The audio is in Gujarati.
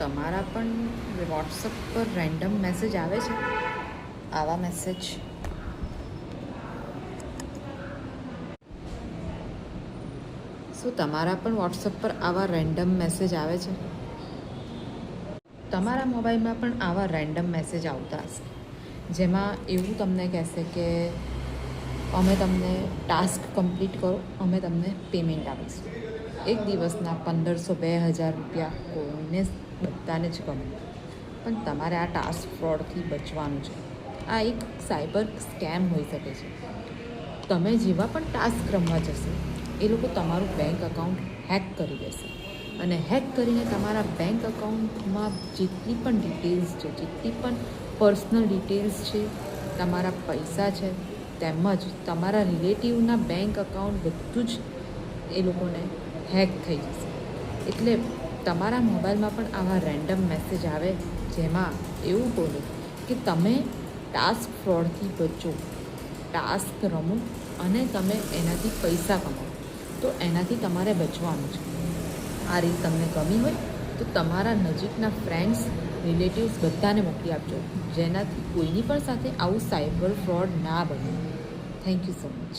તમારા પણ વોટ્સઅપ પર રેન્ડમ મેસેજ આવે છે? આવા મેસેજ શું તમારા પણ વોટ્સઅપ પર આવા રેન્ડમ મેસેજ આવે છે? તમારા મોબાઈલમાં પણ આવા રેન્ડમ મેસેજ આવતા હશે, જેમાં એવું તમને કહેશે કે અમે તમને ટાસ્ક કમ્પ્લીટ કરો, અમે તમને પેમેન્ટ આપીશું. એક દિવસના 1500-2000 રૂપિયા કોઈને બધાને જ ગમે, પણ તમારે આ ટાસ્ક ફ્રોડથી બચવાનું છે. આ એક સાયબર સ્કેમ હોઈ શકે છે. તમે જેવા પણ ટાસ્ક રમવા જશો, એ લોકો તમારું બેંક અકાઉન્ટ હેક કરી દેશે અને હેક કરીને તમારા બેંક અકાઉન્ટમાં જેટલી પણ ડિટેલ્સ છે, જેટલી પણ પર્સનલ ડિટેલ્સ છે, તમારા પૈસા છે, તેમજ તમારા રિલેટિવના બેંક અકાઉન્ટ બધું જ એ લોકોને હેક થઈ જશે. એટલે તમારા મોબાઈલમાં પણ આવા રેન્ડમ મેસેજ આવે જેમાં એવું બોલે કે તમે ટાસ્ક ફ્રોડથી બચો, ટાસ્ક રમો અને તમે એનાથી પૈસા કમાઓ. તો એનાથી તમારે બચવાનું છે. આ રીત તમને ગમી હોય તો તમારા નજીકના ફ્રેન્ડ્સ, રિલેટિવ્સ બધાને મોકલી આપજો, જેનાથી કોઈની પણ સાથે આવું સાયબર ફ્રોડ ના બને. Thank you so much.